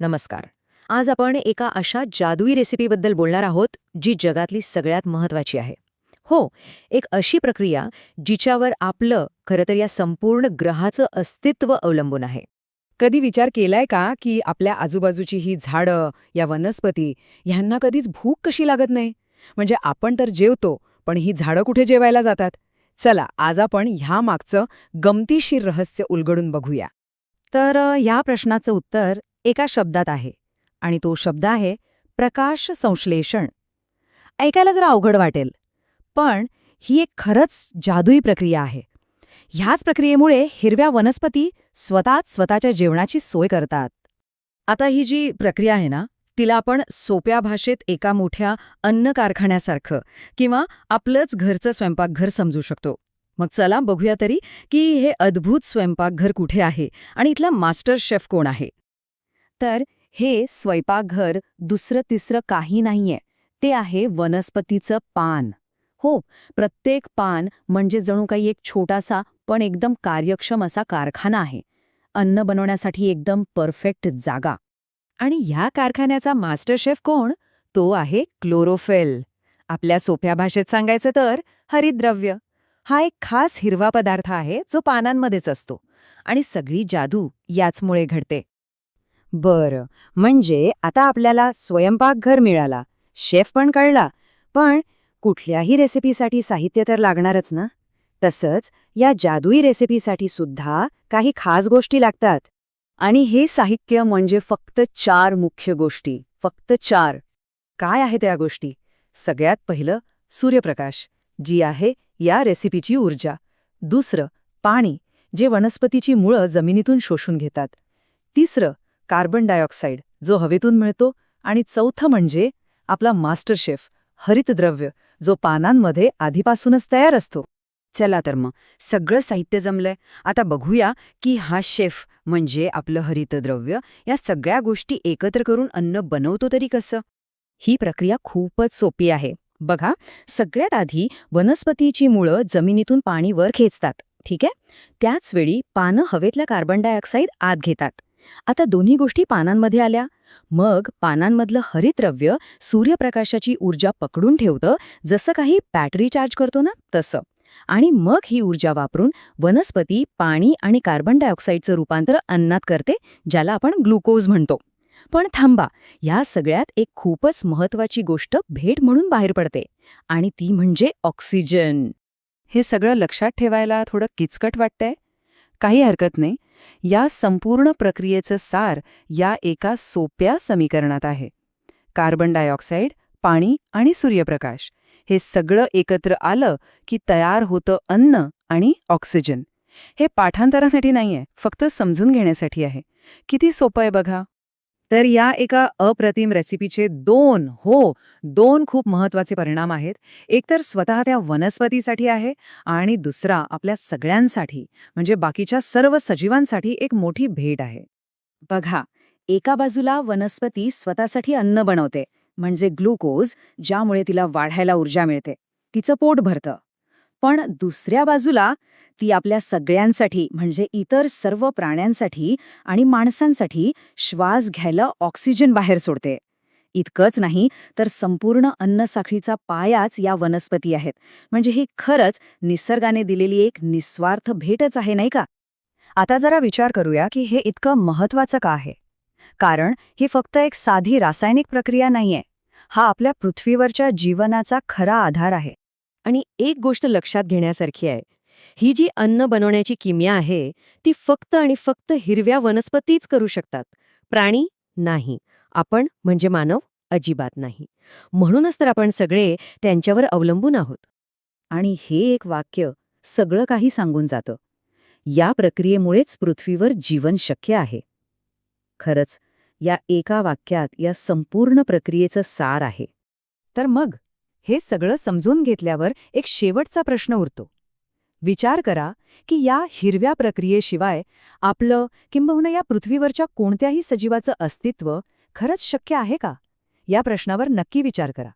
नमस्कार. आज आपण एका अशा जादुई रेसिपीबद्दल बोलणार आहोत जी जगातली सगळ्यात महत्वाची आहे. हो, एक अशी प्रक्रिया जिच्यावर आपलं खरं तर या संपूर्ण ग्रहाचं अस्तित्व अवलंबून आहे. कधी विचार केलाय का की आपल्या आजूबाजूची ही झाडं, या वनस्पती ह्यांना कधीच भूक कशी लागत नाही? म्हणजे आपण तर जेवतो, पण ही झाडं कुठे जेवायला जातात? चला, आज आपण ह्या मागचं गमतीशीर रहस्य उलगडून बघूया. ह्या प्रश्नाचं उत्तर एका शब्दात आहे आणि तो शब्द आहे प्रकाश संश्लेषण. ऐकायला जरा अवघड वाटेल, पण ही एक खरंच जादुई प्रक्रिया आहे. ह्याच प्रक्रियेमुळे हिरव्या वनस्पती स्वतःच्या जेवणाची सोय करतात. आता ही जी प्रक्रिया आहे ना, तिला आपण सोप्या भाषेत एका मोठ्या अन्न कारखान्यासारखं किंवा आपलंच घरचं स्वयंपाकघर समजू शकतो. मग चला बघूया तरी की हे अद्भुत स्वयंपाकघर कुठे आहे आणि इथला मास्टर शेफ कोण आहे. तर हे स्वयंपाकघर दुसरं तिसरं काही नाहीये, ते आहे वनस्पतीचं पान. हो, प्रत्येक पान म्हणजे जणू काही एक छोटासा पण एकदम कार्यक्षम असा कारखाना आहे. अन्न बनवण्यासाठी एकदम परफेक्ट जागा. आणि ह्या कारखान्याचा मास्टर शेफ कोण? तो आहे क्लोरोफिल. आपल्या सोप्या भाषेत सांगायचं तर हरितद्रव्य. हा एक खास हिरवा पदार्थ आहे जो पानांमध्येच असतो आणि सगळी जादू याचमुळे घडते. बरं, म्हणजे आता आपल्याला स्वयंपाकघर मिळाला, शेफ पण कळला, पण कुठल्याही रेसिपीसाठी साहित्य तर लागणारच ना. तसंच या जादुई रेसिपीसाठी सुद्धा काही खास गोष्टी लागतात. आणि हे साहित्य म्हणजे फक्त 4 मुख्य गोष्टी, फक्त 4. काय आहेत त्या गोष्टी? सगळ्यात पहिलं सूर्यप्रकाश, जी आहे या रेसिपीची ऊर्जा. दुसरं पाणी, जे वनस्पतीची मुळं जमिनीतून शोषून घेतात. तिसरं कार्बन डायऑक्साईड, जो हवेतून मिळतो. आणि चौथं म्हणजे आपला मास्टर शेफ हरितद्रव्य, जो पानांमध्ये आधीपासूनच तयार असतो. चला तर मग सगळं साहित्य जमलंय. आता बघूया की हा शेफ म्हणजे आपलं हरितद्रव्य या सगळ्या गोष्टी एकत्र करून अन्न बनवतो तरी कसं. ही प्रक्रिया खूपच सोपी आहे. बघा, सगळ्यात आधी वनस्पतीची मुळं जमिनीतून पाणी वर खेचतात, ठीक आहे. त्याच वेळी पानं हवेतला कार्बन डायऑक्साईड आत घेतात. आता दोन्ही गोष्टी पानांमध्ये आल्या. मग पानांमधलं हरितद्रव्य सूर्यप्रकाशाची ऊर्जा पकडून ठेवतं, जसं काही बॅटरी चार्ज करतो ना तसं. आणि मग ही ऊर्जा वापरून वनस्पती पाणी आणि कार्बन डायऑक्साईडचं रूपांतर अन्नात करते, ज्याला आपण ग्लुकोज म्हणतो. पण थांबा, या सगळ्यात एक खूपच महत्वाची गोष्ट भेट म्हणून बाहेर पडते, आणि ती म्हणजे ऑक्सिजन. हे सगळं लक्षात ठेवायला थोडं किचकट वाटतंय? काही हरकत नाही. या संपूर्ण प्रक्रियेचं सार या एका सोप्या समीकरणात आहे. कार्बन डायऑक्साईड, पाणी आणि सूर्यप्रकाश हे सगळं एकत्र आलं की तयार होतं अन्न आणि ऑक्सिजन. हे पाठांतरासाठी नाहीये, फक्त समजून घेण्यासाठी आहे. किती सोपं आहे बघा. तर या एका अप्रतिम रेसिपीचे दोन खूप महत्वाचे परिणाम आहेत. एक तर स्वतः त्या वनस्पतीसाठी आहे आणि दुसरा आपल्या सगळ्यांसाठी म्हणजे बाकीच्या सर्व सजीवांसाठी एक मोठी भेट आहे. बघा, एका बाजूला वनस्पती स्वतःसाठी अन्न बनवते, म्हणजे ग्लुकोज, ज्यामुळे तिला वाढायला ऊर्जा मिळते, तिचं पोट भरतं. पण दुसऱ्या बाजूला ती आपल्या सगळ्यांसाठी म्हणजे इतर सर्व प्राण्यांसाठी आणि माणसांसाठी श्वास घ्यायला ऑक्सिजन बाहेर सोडते. इतकंच नाही तर संपूर्ण अन्नसाखळीचा पायाच या वनस्पती आहेत. म्हणजे ही खरंच निसर्गाने दिलेली एक निस्वार्थ भेटच आहे, नाही का. आता जरा विचार करूया की हे इतकं महत्वाचं का आहे. कारण ही फक्त एक साधी रासायनिक प्रक्रिया नाहीये. हा आपल्या पृथ्वीवरच्या जीवनाचा खरा आधार आहे. आणि एक गोष्ट लक्षात घेण्यासारखी आहे, ही जी अन्न बनवण्याची किमया आहे ती फक्त आणि फक्त हिरव्या वनस्पतीच करू शकतात. प्राणी नाही, आपण म्हणजे मानव अजिबात नाही. म्हणूनच तर आपण सगळे त्यांच्यावर अवलंबून आहोत. आणि हे एक वाक्य सगळं काही सांगून जातं. या प्रक्रियेमुळेच पृथ्वीवर जीवन शक्य आहे. खरंच या एका वाक्यात या संपूर्ण प्रक्रियेचं सार आहे. तर मग हे सगळं समजून घेतल्यावर एक शेवटचा प्रश्न उरतो. विचार करा की या हिरव्या प्रक्रियेशिवाय आपलं किंबहुना या पृथ्वीवरच्या कोणत्याही सजीवाचं अस्तित्व खरंच शक्य आहे का? या प्रश्नावर नक्की विचार करा.